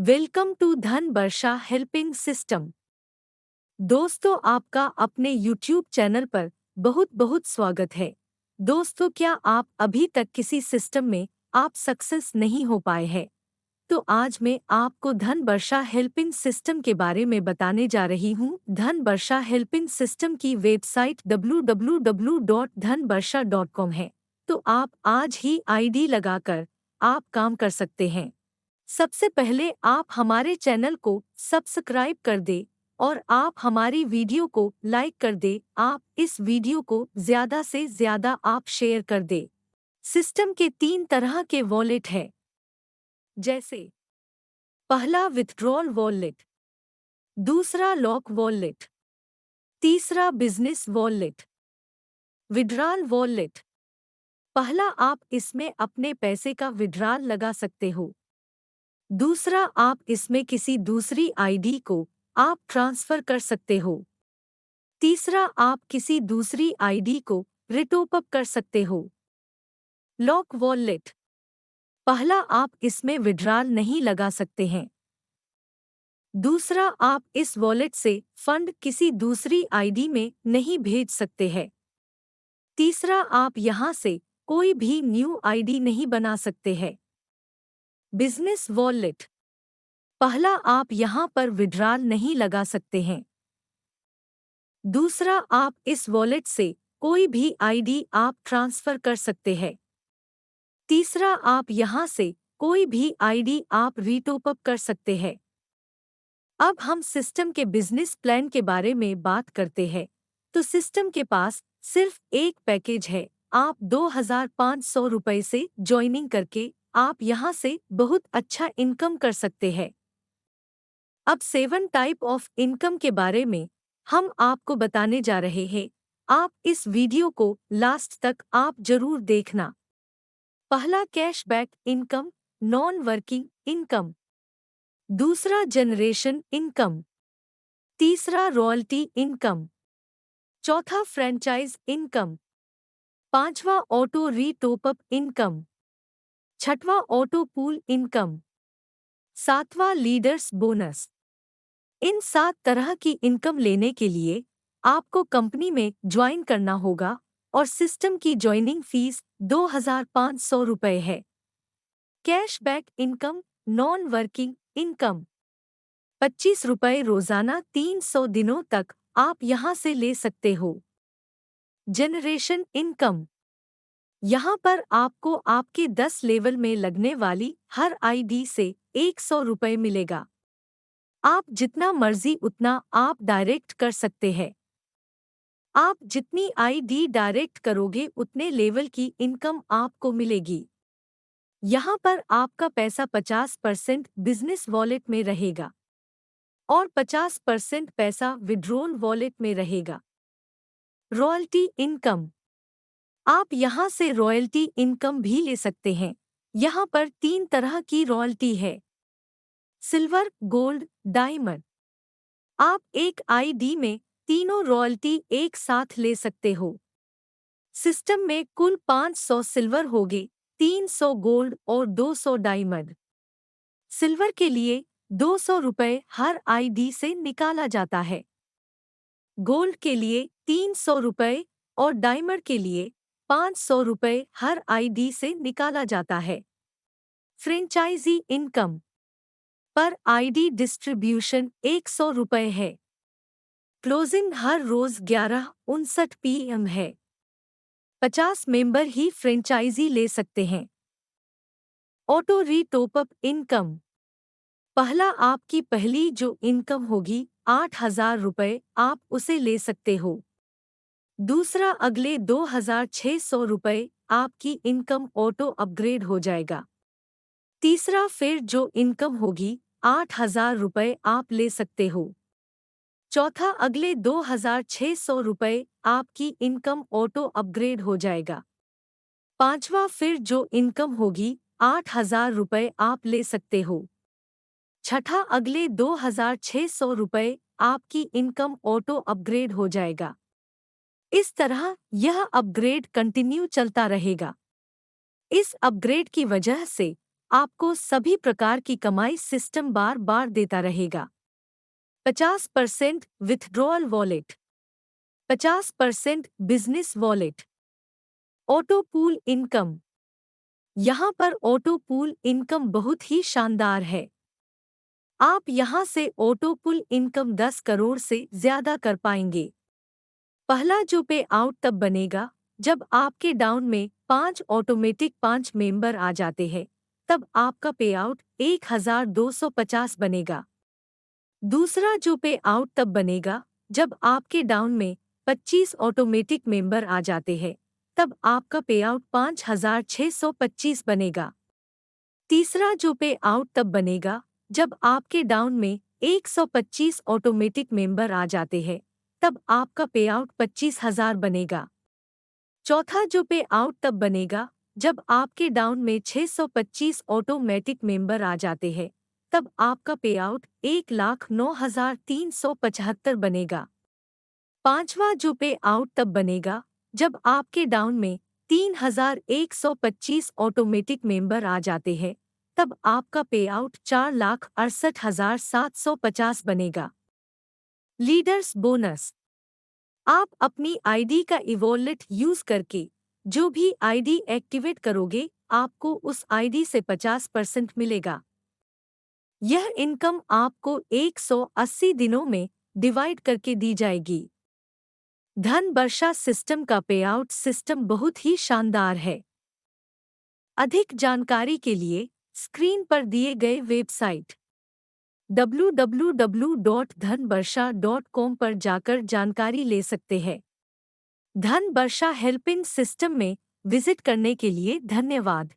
Welcome to धन वर्षा helping system. दोस्तों, आपका अपने YouTube चैनल पर बहुत बहुत स्वागत है। दोस्तों, क्या आप अभी तक किसी सिस्टम में आप सक्सेस नहीं हो पाए हैं? तो आज मैं आपको धन वर्षा हेल्पिंग सिस्टम के बारे में बताने जा रही हूँ। धन वर्षा हेल्पिंग सिस्टम की वेबसाइट www.dhanvarsha.com है। तो आप आज ही आईडी लगाकर आप काम कर सकते हैं। सबसे पहले आप हमारे चैनल को सब्सक्राइब कर दें और आप हमारी वीडियो को लाइक कर दें। आप इस वीडियो को ज़्यादा से ज़्यादा आप शेयर कर दें। सिस्टम के 3 तरह के वॉलेट हैं, जैसे पहला विथड्रॉल वॉलेट, दूसरा लॉक वॉलेट, तीसरा बिजनेस वॉलेट। विड्रॉल वॉलेट, पहला आप इसमें अपने पैसे का विड्रॉल लगा सकते हो। दूसरा, आप इसमें किसी दूसरी आईडी को आप ट्रांसफर कर सकते हो। तीसरा, आप किसी दूसरी आईडी को रिटॉप अप कर सकते हो। लॉक वॉलेट, पहला आप इसमें विड्रॉल नहीं लगा सकते हैं। दूसरा, आप इस वॉलेट से फंड किसी दूसरी आईडी में नहीं भेज सकते हैं। तीसरा, आप यहां से कोई भी न्यू आईडी नहीं बना सकते हैं। बिजनेस वॉलेट, पहला आप यहां पर विड्रॉल नहीं लगा सकते हैं। दूसरा, आप इस वॉलेट से कोई भी आईडी आप ट्रांसफर कर सकते हैं। तीसरा, आप यहां से कोई भी आईडी आप रीटॉप अप कर सकते हैं। अब हम सिस्टम के बिजनेस प्लान के बारे में बात करते हैं। तो सिस्टम के पास सिर्फ एक पैकेज है। आप 2500 रुपये से ज्वाइनिंग करके आप यहां से बहुत अच्छा इनकम कर सकते हैं। अब 7 टाइप ऑफ इनकम के बारे में हम आपको बताने जा रहे हैं। आप इस वीडियो को लास्ट तक आप जरूर देखना। पहला, cashback income, non working income. दूसरा, जनरेशन इनकम। तीसरा, रॉयल्टी इनकम। चौथा, फ्रेंचाइज इनकम। पांचवा, ऑटो री टॉप अप इनकम। छठवां, ऑटो पूल इनकम। सातवां, लीडर्स बोनस। इन 7 तरह की इनकम लेने के लिए आपको कंपनी में ज्वाइन करना होगा और सिस्टम की ज्वाइनिंग फीस 2500 रुपये है। Cashback income, non working income, 25 रुपये रोजाना 300 दिनों तक आप यहां से ले सकते हो। जनरेशन इनकम, यहाँ पर आपको आपके 10 लेवल में लगने वाली हर आईडी से 100 रुपये मिलेगा। आप जितना मर्जी उतना आप डायरेक्ट कर सकते हैं। आप जितनी आईडी डायरेक्ट करोगे उतने लेवल की इनकम आपको मिलेगी। यहाँ पर आपका पैसा 50% बिजनेस वॉलेट में रहेगा और 50% पैसा विड्रॉल वॉलेट में रहेगा। रॉयल्टी इनकम, आप यहाँ से रॉयल्टी इनकम भी ले सकते हैं। यहाँ पर 3 तरह की रॉयल्टी है, सिल्वर, गोल्ड, डायमंड। आप एक आईडी में तीनों रॉयल्टी एक साथ ले सकते हो। सिस्टम में कुल 500 सिल्वर होगे, 300 गोल्ड और 200 डायमंड। सिल्वर के लिए 200 रुपये हर आईडी से निकाला जाता है। गोल्ड के लिए 300 रुपये और डायमंड के लिए 500 रुपये हर आईडी से निकाला जाता है। फ्रेंचाइजी इनकम, पर आईडी डिस्ट्रीब्यूशन 100 रुपये है। क्लोजिंग हर रोज 11:59 PM है। 50 मेंबर ही फ्रेंचाइजी ले सकते हैं। ऑटो री टॉप अप इनकम, पहला आपकी पहली जो इनकम होगी 8,000 रुपये आप उसे ले सकते हो। दूसरा, अगले 2,600 रुपये आपकी इनकम ऑटो अपग्रेड हो जाएगा। तीसरा, फिर जो इनकम होगी 8,000 रुपये आप ले सकते हो। चौथा, अगले 2,600 रुपये आपकी इनकम ऑटो अपग्रेड हो जाएगा। पांचवा, फिर जो इनकम होगी 8,000 रुपये आप ले सकते हो। छठा, अगले 2,600 रुपये आपकी इनकम ऑटो अपग्रेड हो जाएगा। इस तरह यह अपग्रेड कंटिन्यू चलता रहेगा। इस अपग्रेड की वजह से आपको सभी प्रकार की कमाई सिस्टम बार बार देता रहेगा। 50% withdrawal wallet, 50% business wallet. Auto pool income. यहाँ पर ऑटो पूल इनकम बहुत ही शानदार है। आप यहाँ से ऑटो पूल इनकम 10 करोड़ से ज्यादा कर पाएंगे। पहला जो पे आउट तब बनेगा जब आपके डाउन में 5 ऑटोमेटिक 5 मेंबर आ जाते हैं, तब आपका पे आउट 1250 बनेगा। दूसरा जो पे आउट तब बनेगा जब आपके डाउन में 25 ऑटोमेटिक मेंबर आ जाते हैं, तब आपका पे आउट 5625 बनेगा। तीसरा जो पे आउट तब बनेगा जब आपके डाउन में 125 ऑटोमेटिक मेंबर आ जाते हैं, तब आपका पे आउट 25,000 बनेगा। चौथा जो पे आउट तब बनेगा जब आपके डाउन में 625 ऑटोमेटिक मेंबर आ जाते हैं, तब आपका पे आउट 1,09,375 बनेगा। पांचवा जो पे आउट तब बनेगा जब आपके डाउन में 3,125 ऑटोमेटिक मेंबर आ जाते हैं, तब आपका पे आउट 4,68,750 बनेगा। Leaders bonus. आप अपनी आईडी का ई-वॉलेट यूज करके जो भी आईडी एक्टिवेट करोगे, आपको उस आईडी से 50% मिलेगा। यह इनकम आपको 180 दिनों में डिवाइड करके दी जाएगी। धन वर्षा सिस्टम का पेआउट सिस्टम बहुत ही शानदार है। अधिक जानकारी के लिए स्क्रीन पर दिए गए वेबसाइट www.dhanvarsha.com पर जाकर जानकारी ले सकते हैं। धन वर्षा हेल्पिंग सिस्टम में विजिट करने के लिए धन्यवाद।